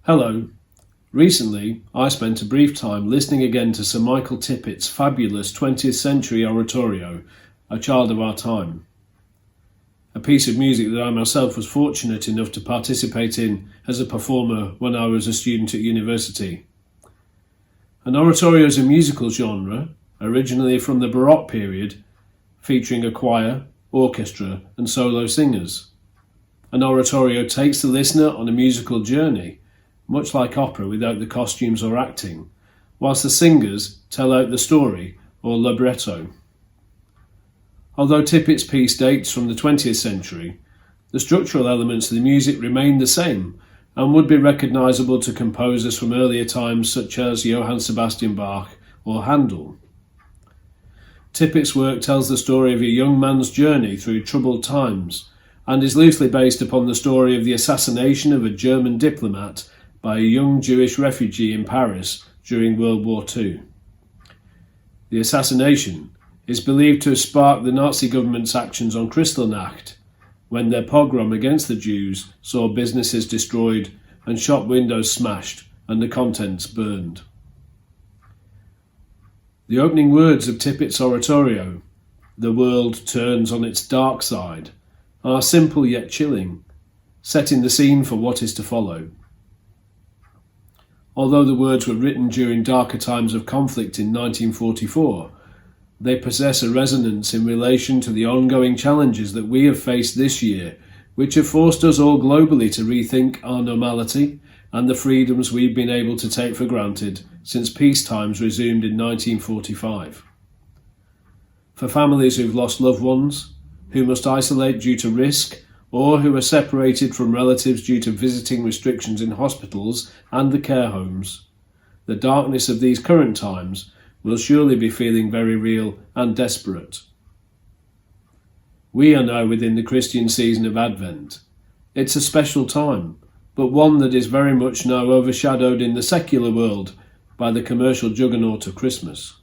Hello. Recently, I spent a brief time listening again to Sir Michael Tippett's fabulous 20th century oratorio, A Child of Our Time, a piece of music that I myself was fortunate enough to participate in as a performer when I was a student at university. An oratorio is a musical genre, originally from the Baroque period, featuring a choir, orchestra and solo singers. An oratorio takes the listener on a musical journey, much like opera without the costumes or acting, whilst the singers tell out the story or libretto. Although Tippett's piece dates from the 20th century, the structural elements of the music remain the same and would be recognisable to composers from earlier times such as Johann Sebastian Bach or Handel. Tippett's work tells the story of a young man's journey through troubled times and is loosely based upon the story of the assassination of a German diplomat by a young Jewish refugee in Paris during World War II. The assassination is believed to have sparked the Nazi government's actions on Kristallnacht, when their pogrom against the Jews saw businesses destroyed and shop windows smashed and the contents burned. The opening words of Tippett's oratorio, "The world turns on its dark side," are simple yet chilling, setting the scene for what is to follow. Although the words were written during darker times of conflict in 1944, they possess a resonance in relation to the ongoing challenges that we have faced this year, which have forced us all globally to rethink our normality and the freedoms we've been able to take for granted since peace times resumed in 1945. For families who've lost loved ones, who must isolate due to risk, or who are separated from relatives due to visiting restrictions in hospitals and the care homes, the darkness of these current times will surely be feeling very real and desperate. We are now within the Christian season of Advent. It's a special time, but one that is very much now overshadowed in the secular world by the commercial juggernaut of Christmas.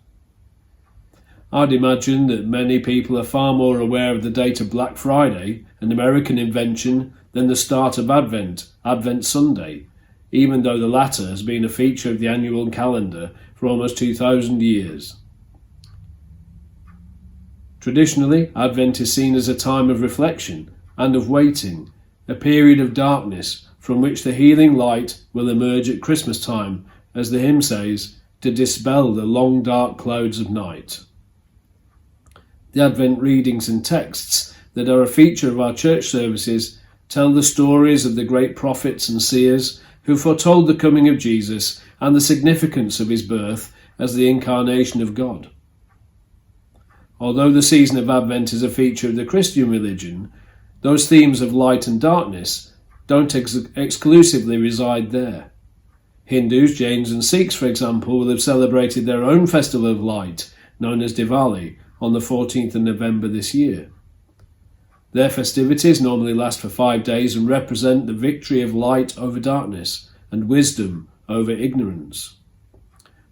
I'd imagine that many people are far more aware of the date of Black Friday, an American invention, than the start of Advent, Advent Sunday, even though the latter has been a feature of the annual calendar for almost 2,000 years. Traditionally, Advent is seen as a time of reflection and of waiting, a period of darkness from which the healing light will emerge at Christmas time, as the hymn says, to dispel the long dark clouds of night. The Advent readings and texts that are a feature of our church services tell the stories of the great prophets and seers who foretold the coming of Jesus and the significance of his birth as the incarnation of God. Although the season of Advent is a feature of the Christian religion, those themes of light and darkness don't exclusively reside there. Hindus, Jains and Sikhs, for example, will have celebrated their own festival of light, known as Diwali, on the 14th of November this year. Their festivities normally last for 5 days and represent the victory of light over darkness and wisdom over ignorance.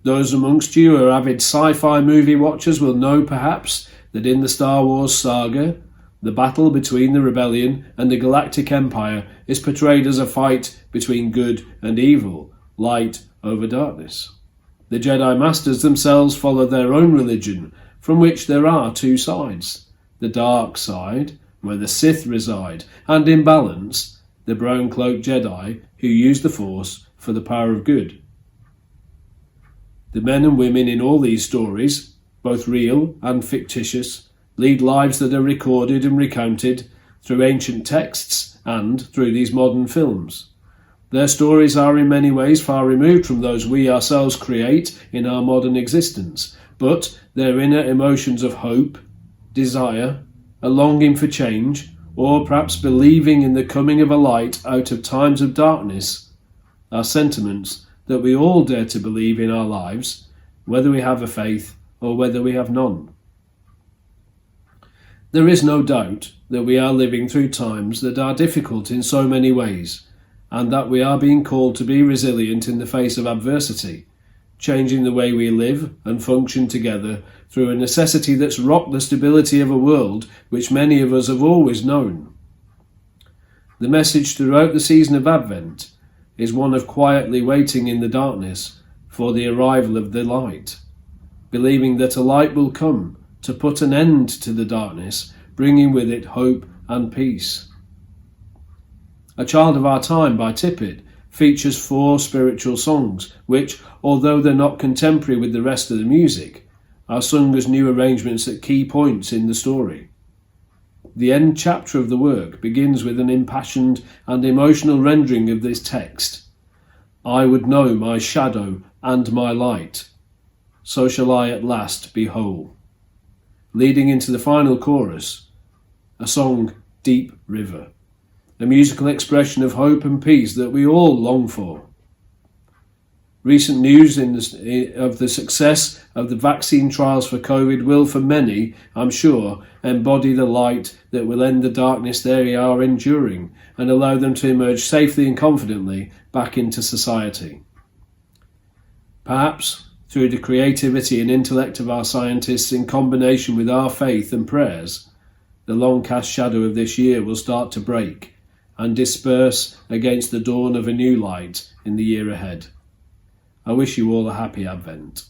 Those amongst you who are avid sci-fi movie watchers will know perhaps that in the Star Wars saga, the battle between the rebellion and the Galactic Empire is portrayed as a fight between good and evil, light over darkness. The Jedi Masters themselves follow their own religion, from which there are two sides: the dark side, where the Sith reside, and in balance, the brown-cloaked Jedi who use the Force for the power of good. The men and women in all these stories, both real and fictitious, lead lives that are recorded and recounted through ancient texts and through these modern films. Their stories are in many ways far removed from those we ourselves create in our modern existence, but their inner emotions of hope, desire, a longing for change, or perhaps believing in the coming of a light out of times of darkness, are sentiments that we all dare to believe in our lives, whether we have a faith or whether we have none. There is no doubt that we are living through times that are difficult in so many ways, and that we are being called to be resilient in the face of adversity, changing the way we live and function together through a necessity that's rocked the stability of a world which many of us have always known. The message throughout the season of Advent is one of quietly waiting in the darkness for the arrival of the light, believing that a light will come to put an end to the darkness, bringing with it hope and peace. A Child of Our Time by Tippett features 4 spiritual songs which, although they're not contemporary with the rest of the music, are sung as new arrangements at key points in the story. The end chapter of the work begins with an impassioned and emotional rendering of this text. I would know my shadow and my light, so shall I at last be whole. Leading into the final chorus, a song, Deep River, a musical expression of hope and peace that we all long for. Recent news of the success of the vaccine trials for COVID will, for many, I'm sure, embody the light that will end the darkness they are enduring and allow them to emerge safely and confidently back into society. Perhaps, through the creativity and intellect of our scientists in combination with our faith and prayers, the long cast shadow of this year will start to break and disperse against the dawn of a new light in the year ahead. I wish you all a happy Advent.